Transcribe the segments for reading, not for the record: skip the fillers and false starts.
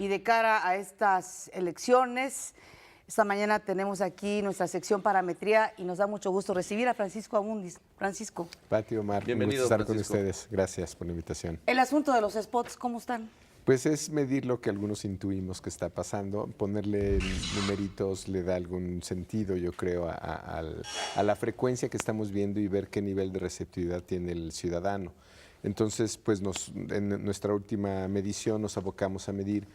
Y de cara a estas elecciones, esta mañana tenemos aquí nuestra sección Parametría y nos da mucho gusto recibir a Francisco Abundis. Francisco. Pati, Omar, Bienvenido, un gusto estar Francisco. con ustedes. Gracias por la invitación. El asunto de los spots, ¿cómo están? Pues es medir lo que algunos intuimos que está pasando, ponerle numeritos le da algún sentido, yo creo, a la frecuencia que estamos viendo y ver qué nivel de receptividad tiene el ciudadano. Entonces, pues en nuestra última medición nos abocamos a medir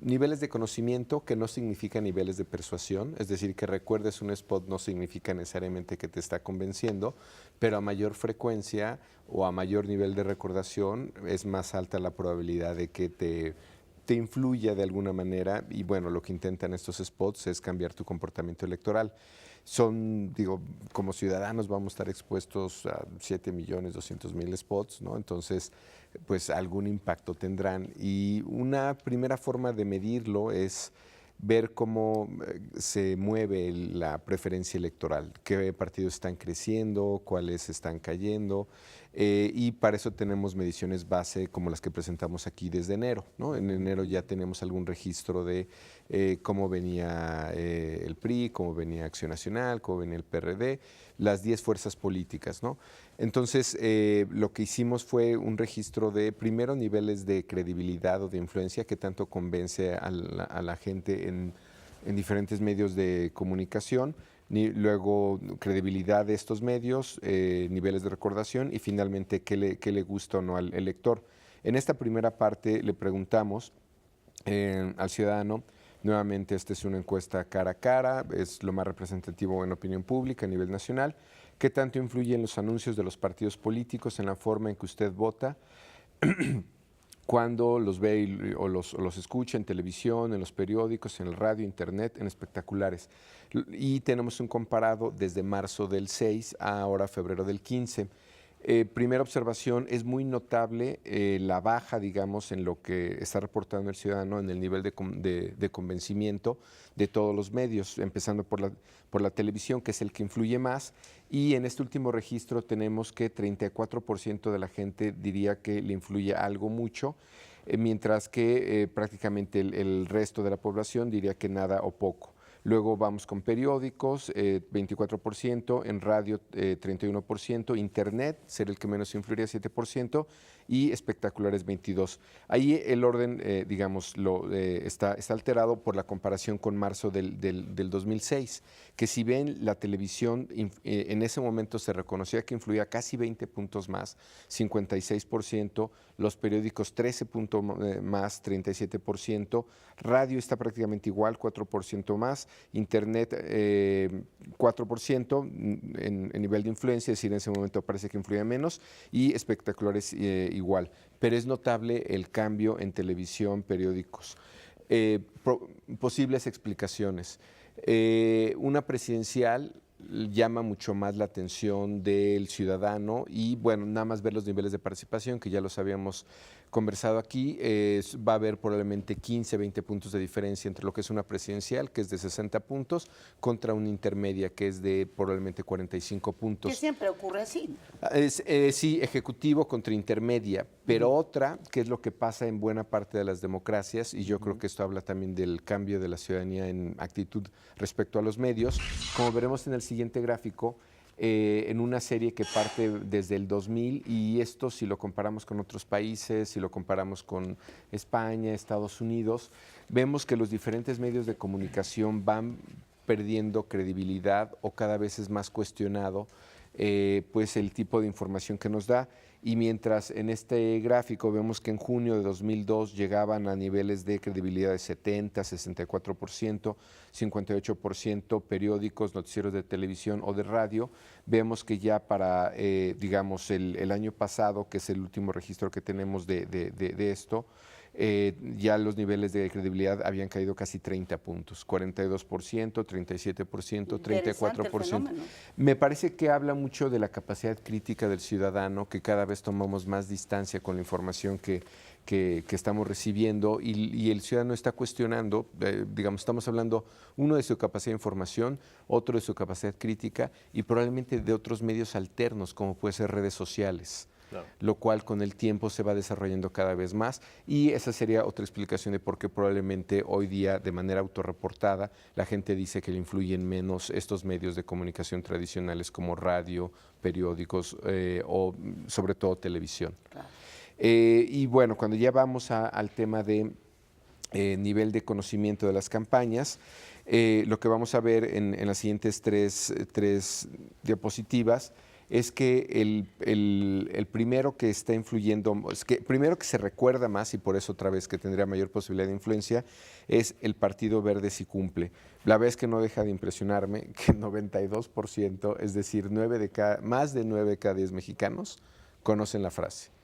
niveles de conocimiento que no significan niveles de persuasión, es decir, que recuerdes un spot no significa necesariamente que te está convenciendo, pero a mayor frecuencia o a mayor nivel de recordación es más alta la probabilidad de que te influya de alguna manera y bueno, lo que intentan estos spots es cambiar tu comportamiento electoral. Digo, como ciudadanos vamos a estar expuestos a 7.200.000 spots, ¿no? Entonces, pues algún impacto tendrán. Y una primera forma de medirlo es ver cómo se mueve la preferencia electoral, qué partidos están creciendo, cuáles están cayendo, y para eso tenemos mediciones base como las que presentamos aquí desde enero, ¿no? En enero ya tenemos algún registro de cómo venía el PRI, cómo venía Acción Nacional, cómo venía el PRD, las 10 fuerzas políticas, ¿no? Entonces, lo que hicimos fue un registro de, primero, niveles de credibilidad o de influencia que tanto convence a la gente en diferentes medios de comunicación, luego credibilidad de estos medios, niveles de recordación y finalmente qué le gusta o no al elector. En esta primera parte le preguntamos al ciudadano. Nuevamente, esta es una encuesta cara a cara, es lo más representativo en opinión pública a nivel nacional. ¿Qué tanto influyen los anuncios de los partidos políticos en la forma en que usted vota? Cuando los ve o los escucha en televisión, en los periódicos, en el radio, internet, en espectaculares. Y tenemos un comparado desde marzo del 6 a ahora febrero del 15. Primera observación, es muy notable la baja, digamos, en lo que está reportando el ciudadano en el nivel de convencimiento de todos los medios, empezando por la televisión, que es el que influye más, y en este último registro tenemos que 34% de la gente diría que le influye algo mucho, mientras que prácticamente el resto de la población diría que nada o poco. Luego vamos con periódicos, 24%, en radio 31%, internet, ser el que menos influiría 7%, y espectaculares 22%. Ahí el orden, digamos, está alterado por la comparación con marzo del 2006, que si ven la televisión, en ese momento se reconocía que influía casi 20 puntos más, 56%, los periódicos 13 puntos más, 37%, radio está prácticamente igual, 4% más, internet 4% en nivel de influencia, es decir, en ese momento parece que influye menos, y espectaculares igual. Pero es notable el cambio en televisión, periódicos. Posibles explicaciones. Una presidencial llama mucho más la atención del ciudadano y bueno, nada más ver los niveles de participación que ya los habíamos conversado aquí, va a haber probablemente 15, 20 puntos de diferencia entre lo que es una presidencial, que es de 60 puntos, contra una intermedia, que es de probablemente 45 puntos. Que siempre ocurre así. Sí, ejecutivo contra intermedia, pero otra, que es lo que pasa en buena parte de las democracias, y yo creo que esto habla también del cambio de la ciudadanía en actitud respecto a los medios, como veremos en el siguiente gráfico, en una serie que parte desde el 2000 y esto si lo comparamos con otros países, si lo comparamos con España, Estados Unidos, vemos que los diferentes medios de comunicación van perdiendo credibilidad o cada vez es más cuestionado pues el tipo de información que nos da. Y mientras en este gráfico vemos que en junio de 2002 llegaban a niveles de credibilidad de 70, 64%, 58% periódicos, noticieros de televisión o de radio, vemos que ya para, digamos, el año pasado, que es el último registro que tenemos de esto, ya los niveles de credibilidad habían caído casi 30 puntos, 42%, 37%, 34%. Me parece que habla mucho de la capacidad crítica del ciudadano, que cada vez tomamos más distancia con la información que estamos recibiendo y el ciudadano está cuestionando, digamos, estamos hablando uno de su capacidad de información, otro de su capacidad crítica y probablemente de otros medios alternos como puede ser redes sociales. Claro. lo cual con el tiempo se va desarrollando cada vez más, y esa sería otra explicación de por qué probablemente hoy día, de manera autorreportada, la gente dice que le influyen menos estos medios de comunicación tradicionales como radio, periódicos o sobre todo televisión. Claro. Y bueno, cuando ya vamos al tema de nivel de conocimiento de las campañas, lo que vamos a ver en las siguientes tres diapositivas es que el primero que está influyendo, primero que se recuerda más, y por eso otra vez que tendría mayor posibilidad de influencia, es el Partido Verde si cumple. La vez que no deja de impresionarme que el 92%, es decir, más de 9 de cada 10 mexicanos conocen la frase.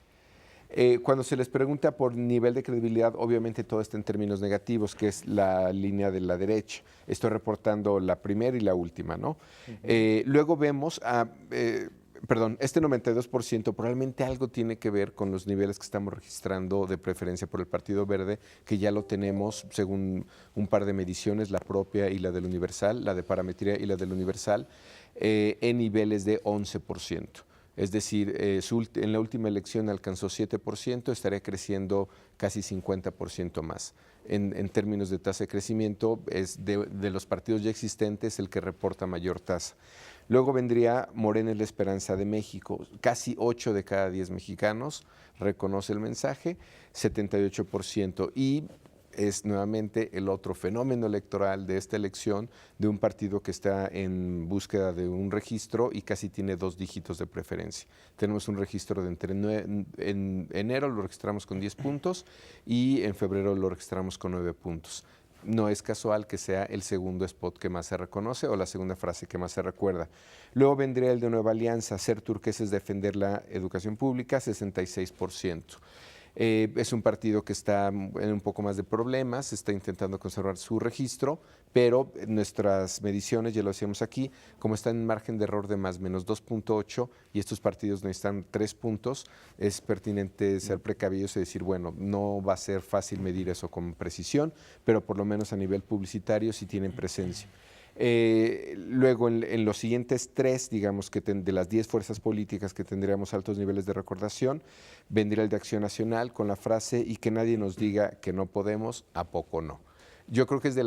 Cuando se les pregunta por nivel de credibilidad, obviamente todo está en términos negativos, que es la línea de la derecha. Estoy reportando la primera y la última, ¿no? Luego vemos, este 92% probablemente algo tiene que ver con los niveles que estamos registrando de preferencia por el Partido Verde, que ya lo tenemos según un par de mediciones, la propia y la del Universal, la de Parametría y la del Universal, en niveles de 11%. Es decir, en la última elección alcanzó 7%, estaría creciendo casi 50% más. En términos de tasa de crecimiento, es de los partidos ya existentes el que reporta mayor tasa. Luego vendría Morena y la Esperanza de México. Casi 8 de cada 10 mexicanos reconoce el mensaje, 78%. Y es nuevamente el otro fenómeno electoral de esta elección de un partido que está en búsqueda de un registro y casi tiene 2 dígitos de preferencia. Tenemos un registro de en enero lo registramos con 10 puntos y en febrero lo registramos con 9 puntos. No es casual que sea el segundo spot que más se reconoce o la segunda frase que más se recuerda. Luego vendría el de Nueva Alianza, ser turqueses, defender la educación pública, 66%. Es un partido que está en un poco más de problemas, está intentando conservar su registro, pero nuestras mediciones, ya lo hacíamos aquí, como están en margen de error de más o menos 2.8 y estos partidos necesitan 3 puntos, es pertinente ser precavidos y decir, bueno, no va a ser fácil medir eso con precisión, pero por lo menos a nivel publicitario sí tienen presencia. Luego, en los siguientes 3, digamos que de las 10 fuerzas políticas que tendríamos altos niveles de recordación, vendría el de Acción Nacional con la frase y que nadie nos diga que no podemos, ¿a poco no? Yo creo que es de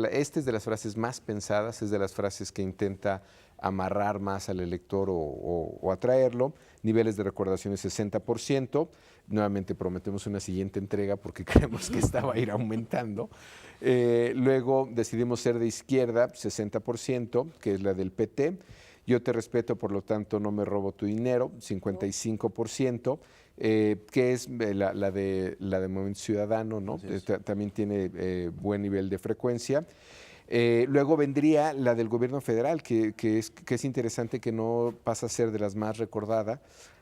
las frases más pensadas, es de las frases que intenta amarrar más al elector o atraerlo. Niveles de recordación de 60%. Nuevamente prometemos una siguiente entrega porque creemos que esta va a ir aumentando. Luego decidimos ser de izquierda, 60%, que es la del PT. Yo te respeto, por lo tanto no me robo tu dinero, 55%. Que es la de Movimiento Ciudadano, ¿no? También tiene buen nivel de frecuencia. Luego vendría la del gobierno federal, que es interesante que no pasa a ser de las más recordadas.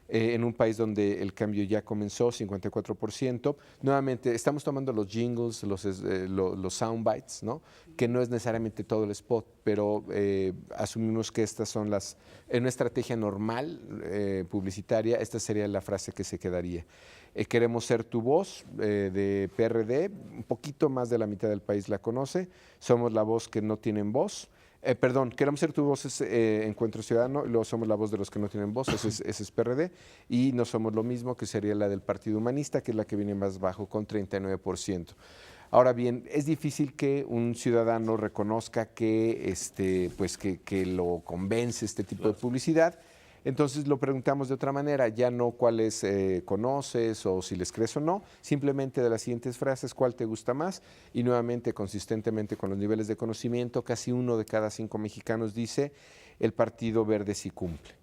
En un país donde el cambio ya comenzó, 54%. Nuevamente, estamos tomando los jingles, los soundbites, ¿no? Que no es necesariamente todo el spot, pero asumimos que estas son en una estrategia normal publicitaria, esta sería la frase que se quedaría. Queremos ser tu voz, de PRD, un poquito más de la mitad del país la conoce, somos la voz que no tienen voz. Queremos ser tu voz, es Encuentro Ciudadano, y luego somos la voz de los que no tienen voz, ese es PRD, y no somos lo mismo, que sería la del Partido Humanista, que es la que viene más bajo, con 39%. Ahora bien, es difícil que un ciudadano reconozca que lo convence este tipo de publicidad. Entonces lo preguntamos de otra manera, ya no cuáles conoces o si les crees o no, simplemente de las siguientes frases, cuál te gusta más, y nuevamente consistentemente con los niveles de conocimiento, casi 1 de cada 5 mexicanos dice el Partido Verde sí cumple,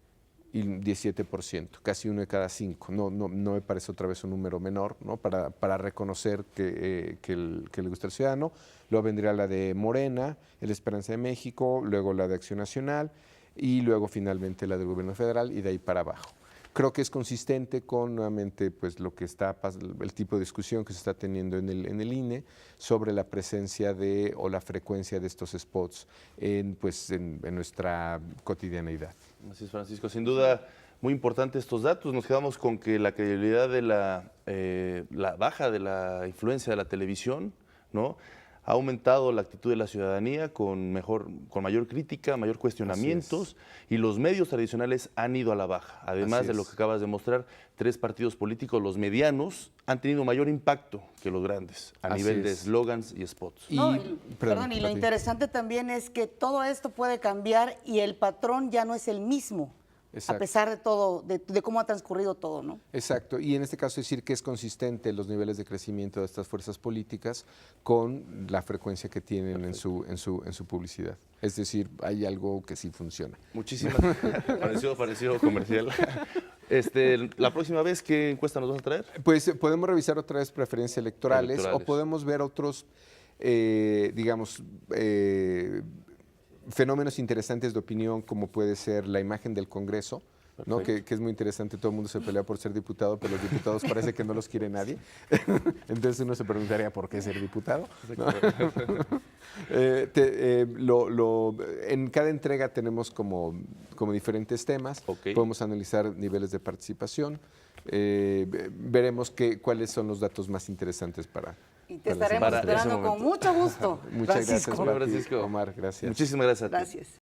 y 17%, casi 1 de cada 5, no me parece otra vez un número menor, ¿no? para reconocer que le gusta al ciudadano. Luego vendría la de Morena, el Esperanza de México, luego la de Acción Nacional, y luego finalmente la del gobierno federal y de ahí para abajo. Creo que es consistente con nuevamente pues lo que el tipo de discusión que se está teniendo en el INE sobre la presencia o la frecuencia de estos spots en nuestra cotidianeidad. Así es, Francisco. Sin duda, muy importantes estos datos. Nos quedamos con que la credibilidad de la baja de la influencia de la televisión, ¿no? ha aumentado la actitud de la ciudadanía con mayor crítica, mayor cuestionamientos, y los medios tradicionales han ido a la baja. Además Así de lo es. que acabas de mostrar, 3 partidos políticos, los medianos, han tenido mayor impacto que los grandes, a Así nivel de es. eslogans y spots. No, perdón, y lo Pati. interesante también es que todo esto puede cambiar y el patrón ya no es el mismo, Exacto. a pesar de todo, de cómo ha transcurrido todo, ¿no? Exacto, y en este caso decir que es consistente los niveles de crecimiento de estas fuerzas políticas con la frecuencia que tienen en su publicidad. Es decir, hay algo que sí funciona. Muchísimas. pareció comercial. La próxima vez, ¿qué encuesta nos vas a traer? Pues podemos revisar otra vez preferencias electorales. O podemos ver otros, digamos, fenómenos interesantes de opinión, como puede ser la imagen del Congreso, ¿no? Que es muy interesante. Todo el mundo se pelea por ser diputado, pero los diputados parece que no los quiere nadie. Entonces uno se preguntaría por qué ser diputado, ¿no? En cada entrega tenemos como diferentes temas. Ok. Podemos analizar niveles de participación. Veremos cuáles son los datos más interesantes para. Y te para la estaremos semana. Para ese esperando con momento. mucho gusto. Muchas gracias, Francisco. Pati. Francisco. Omar, gracias. Muchísimas gracias a ti. Gracias.